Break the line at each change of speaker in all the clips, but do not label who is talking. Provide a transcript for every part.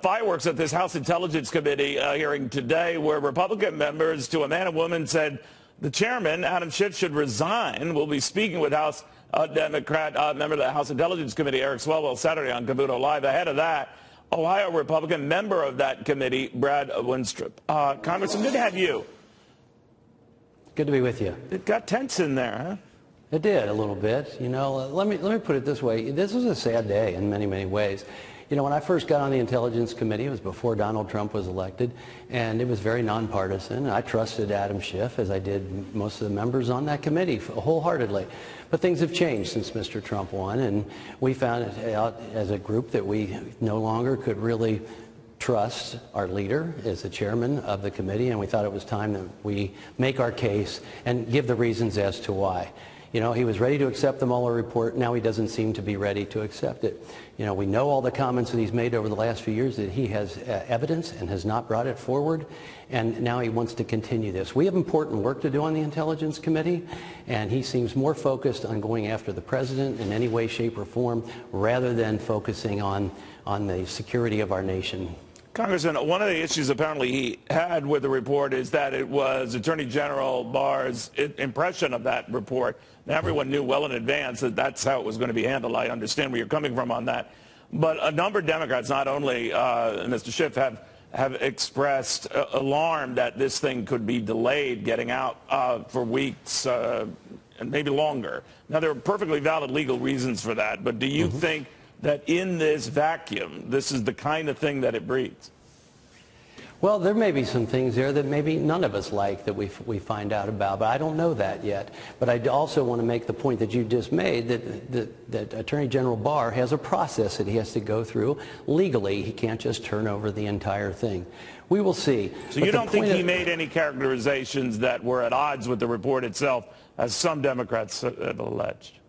fireworks at this House Intelligence Committee hearing today, where Republican members, to a man and woman, said the chairman, Adam Schiff, should resign. We'll be speaking with House Democrat member of the House Intelligence Committee, Eric Swalwell, Saturday on Cavuto Live. Ahead of that, Ohio Republican member of that committee, Brad Wenstrup. Congressman, good to have you.
Good to be with you.
It got tense in there, huh?
It did a little bit. You know, let me put it this way. This was a sad day in many, many ways. You know, when I first got on the Intelligence Committee, it was before Donald Trump was elected, and it was very nonpartisan. I trusted Adam Schiff, as I did most of the members on that committee, wholeheartedly. But things have changed since Mr. Trump won, and we found out as a group that we no longer could really trust our leader as the chairman of the committee, and we thought it was time that we make our case and give the reasons as to why. You know, he was ready to accept the Mueller report. Now he doesn't seem to be ready to accept it. You know, we know all the comments that he's made over the last few years that he has evidence and has not brought it forward. And now he wants to continue this. We have important work to do on the Intelligence Committee, and he seems more focused on going after the president in any way, shape, or form, rather than focusing on the security of our nation.
Congressman, one of the issues apparently he had with the report is that it was Attorney General Barr's impression of that report. Now, everyone knew well in advance that that's how it was going to be handled. I understand where you're coming from on that. But a number of Democrats, not only Mr. Schiff, have expressed alarm that this thing could be delayed getting out for weeks and maybe longer. Now, there are perfectly valid legal reasons for that, but do you think that in this vacuum, this is the kind of thing that it breeds?
Well, there may be some things there that maybe none of us like that we find out about, but I don't know that yet. But I also want to make the point that you just made, that Attorney General Barr has a process that he has to go through legally. He can't just turn over the entire thing. We will see.
So you don't think he made any characterizations that were at odds with the report itself, as some Democrats have alleged?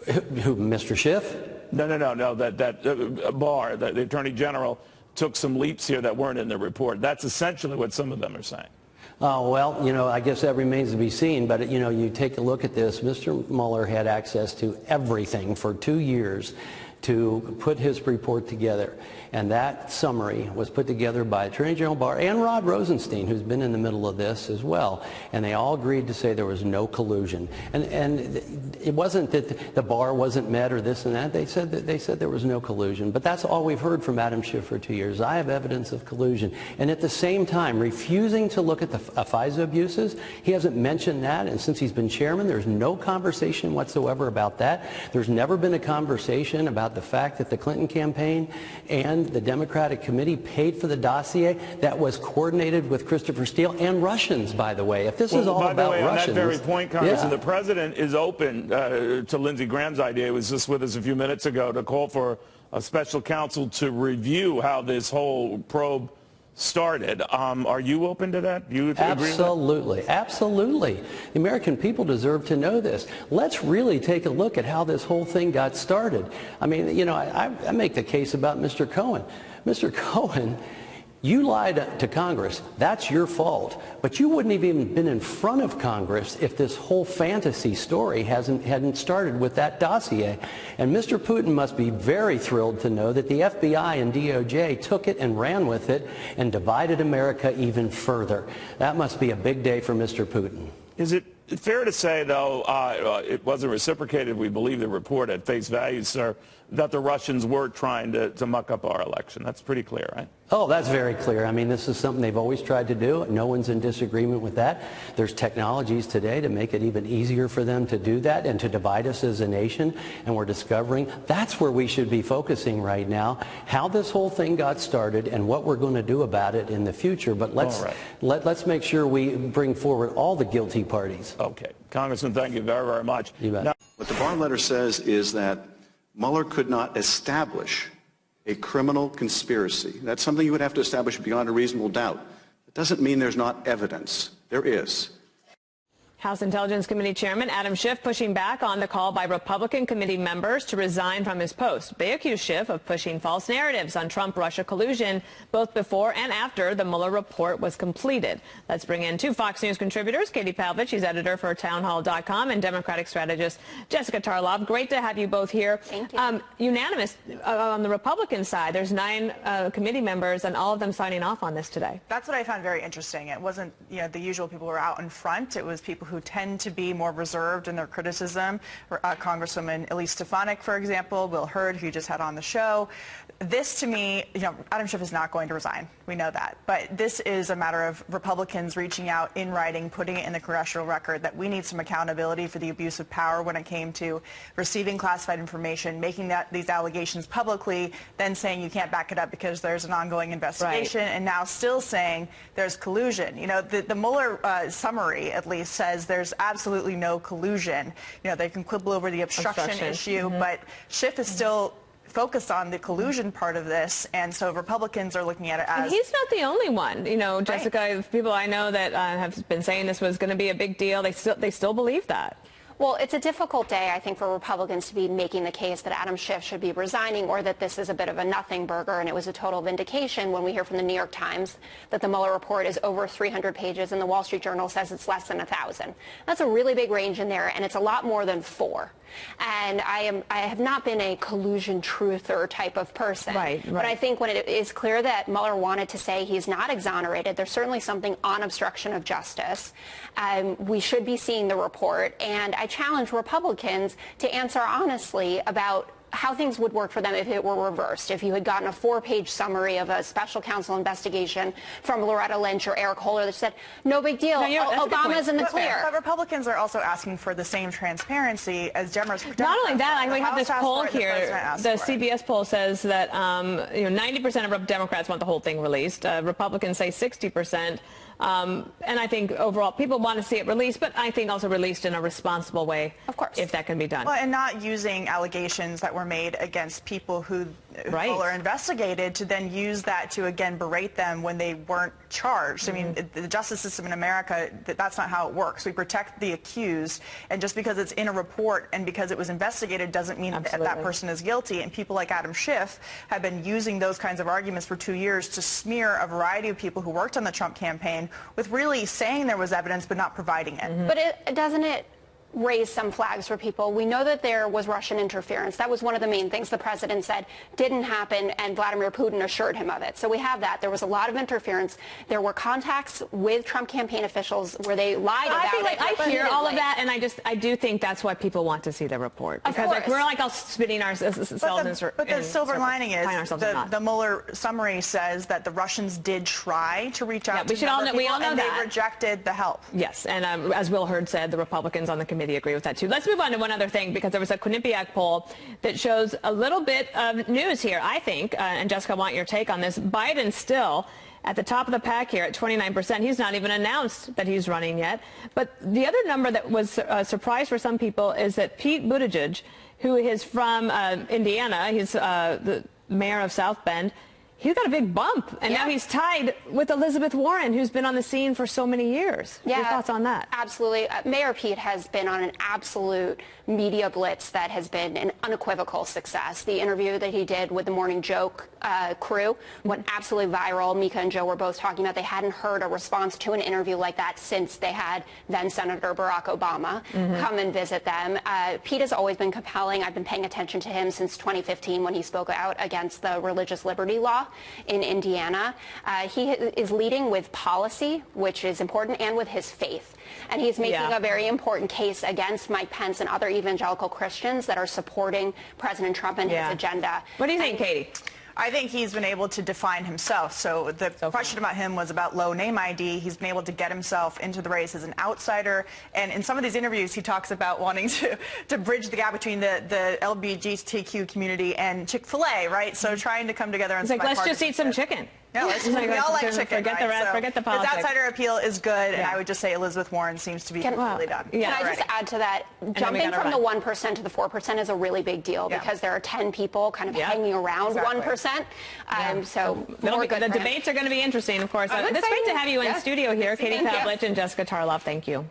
Who, Mr. Schiff?
No, that Barr, the Attorney General, took some leaps here that weren't in the report. That's essentially what some of them are saying.
Oh, well, you know, I guess that remains to be seen. But, you know, you take a look at this. Mr. Mueller had access to everything for 2 years to put his report together. And that summary was put together by Attorney General Barr and Rod Rosenstein, who's been in the middle of this as well. And they all agreed to say there was no collusion. And it wasn't that the bar wasn't met or this and that. They said there was no collusion. But that's all we've heard from Adam Schiff for 2 years. I have evidence of collusion. And at the same time, refusing to look at the FISA abuses, he hasn't mentioned that. And since he's been chairman, there's no conversation whatsoever about that. There's never been a conversation about the fact that the Clinton campaign and the Democratic committee paid for the dossier that was coordinated with Christopher Steele and Russians, by the way. If this is all about Russians...
On that very point, Congressman, the president is open to Lindsey Graham's idea. He was just with us a few minutes ago to call for a special counsel to review how this whole probe started. Are you open to that? Do you agree with that?
Absolutely. Absolutely. The American people deserve to know this. Let's really take a look at how this whole thing got started. I mean, you know, I make the case about Mr. Cohen. Mr. Cohen, you lied to Congress. That's your fault. But you wouldn't have even been in front of Congress if this whole fantasy story hadn't started with that dossier. And Mr. Putin must be very thrilled to know that the FBI and DOJ took it and ran with it and divided America even further. That must be a big day for Mr. Putin.
Is it fair to say, though, it wasn't reciprocated, we believe the report at face value, sir, that the Russians were trying to muck up our election? That's pretty clear, right?
Oh, that's very clear. I mean, this is something they've always tried to do. No one's in disagreement with that. There's technologies today to make it even easier for them to do that and to divide us as a nation. And we're discovering that's where we should be focusing right now, how this whole thing got started and what we're going to do about it in the future. But let's make sure we bring forward all the guilty parties.
Okay. Congressman, thank you very, very much.
You bet.
Now,
what the Barr letter says is that Mueller could not establish a criminal conspiracy. That's something you would have to establish beyond a reasonable doubt. It doesn't mean there's not evidence. There is.
House Intelligence Committee Chairman Adam Schiff pushing back on the call by Republican committee members to resign from his post. They accuse Schiff of pushing false narratives on Trump-Russia collusion both before and after the Mueller report was completed. Let's bring in two Fox News contributors, Katie Pavlich, she's editor for townhall.com, and Democratic strategist Jessica Tarlov. Great to have you both here.
Thank you.
Unanimous on the Republican side. There's 9 committee members and all of them signing off on this today.
That's what I found very interesting. It wasn't, the usual people who were out in front. It was people who tend to be more reserved in their criticism. Congresswoman Elise Stefanik, for example, Will Hurd, who you just had on the show. This, to me, Adam Schiff is not going to resign. We know that. But this is a matter of Republicans reaching out in writing, putting it in the congressional record that we need some accountability for the abuse of power when it came to receiving classified information, making these allegations publicly, then saying you can't back it up because there's an ongoing investigation, and now still saying there's collusion. The Mueller summary, at least, says there's absolutely no collusion. They can quibble over the obstruction issue, but Schiff is still focused on the collusion part of this, and so Republicans are looking at it as...
And he's not the only one. Jessica, people I know that have been saying this was going to be a big deal. They still believe that.
Well, it's a difficult day, I think, for Republicans to be making the case that Adam Schiff should be resigning or that this is a bit of a nothing burger and it was a total vindication when we hear from the New York Times that the Mueller report is over 300 pages and the Wall Street Journal says it's less than 1,000. That's a really big range in there, and it's a lot more than 4. And I have not been a collusion truther type of person.
Right.
But I think when it is clear that Mueller wanted to say he's not exonerated, there's certainly something on obstruction of justice. We should be seeing the report, and I challenge Republicans to answer honestly about how things would work for them if it were reversed. If you had gotten a 4-page summary of a special counsel investigation from Loretta Lynch or Eric Holder that said, no big deal, Obama's in the clear.
But Republicans are also asking for the same transparency as Democrats.
Not only that, we have this poll here. The CBS poll says that 90% of Democrats want the whole thing released. Republicans say 60%. And I think overall people want to see it released, but I think also released in a responsible way,
of course,
if that can be done.
Well, and not using allegations that were made against people who are investigated to then use that to, again, berate them when they weren't charged. I mean, the justice system in America, that's not how it works. We protect the accused, and just because it's in a report and because it was investigated doesn't mean that that person is guilty. And people like Adam Schiff have been using those kinds of arguments for 2 years to smear a variety of people who worked on the Trump campaign with really saying there was evidence but not providing it.
But doesn't it raise some flags for people? We know that there was Russian interference. That was one of the main things the president said didn't happen, and Vladimir Putin assured him of it. So we have that. There was a lot of interference. There were contacts with Trump campaign officials where they lied about it.
I hear all of that, and I do think that's why people want to see the report. Because we're like all spinning ourselves
But the silver lining is the Mueller summary says that the Russians did try to reach out to
we all know
and
that.
they rejected the help.
Yes, and as Will Hurd said, the Republicans on the committee agree with that too. Let's move on to one other thing, because there was a Quinnipiac poll that shows a little bit of news here, I think, and Jessica, I want your take on this. Biden still at the top of the pack here at 29%. He's not even announced that he's running yet. But the other number that was a surprise for some people is that Pete Buttigieg, who is from Indiana, he's the mayor of South Bend, he's got a big bump, and now he's tied with Elizabeth Warren, who's been on the scene for so many years.
Yeah,
your thoughts on that?
Absolutely. Mayor Pete has been on an absolute media blitz that has been an unequivocal success. The interview that he did with the Morning Joke crew went absolutely viral. Mika and Joe were both talking about they hadn't heard a response to an interview like that since they had then Senator Barack Obama come and visit them. Pete has always been compelling. I've been paying attention to him since 2015 when he spoke out against the religious liberty law in Indiana. He is leading with policy, which is important, and with his faith. And he's making a very important case against Mike Pence and other evangelical Christians that are supporting President Trump and his agenda.
What do you think, Katie?
I think he's been able to define himself. So the question about him was about low name ID. He's been able to get himself into the race as an outsider. And in some of these interviews, he talks about wanting to bridge the gap between the LGBTQ community and Chick-fil-A, right? So trying to come together and
like, let's just eat some chicken.
Yeah, we all like chicken,
forget the rest, forget the politics.
His outsider appeal is good, and I would just say Elizabeth Warren seems to be completely done.
Can I just add to that? Jumping from the 1% to the 4% is a really big deal because there are 10 people kind of hanging around 1%. So
the debates are going to be interesting, of course. It's great to have you in studio here, Katie Pavlich and Jessica Tarlov. Thank you.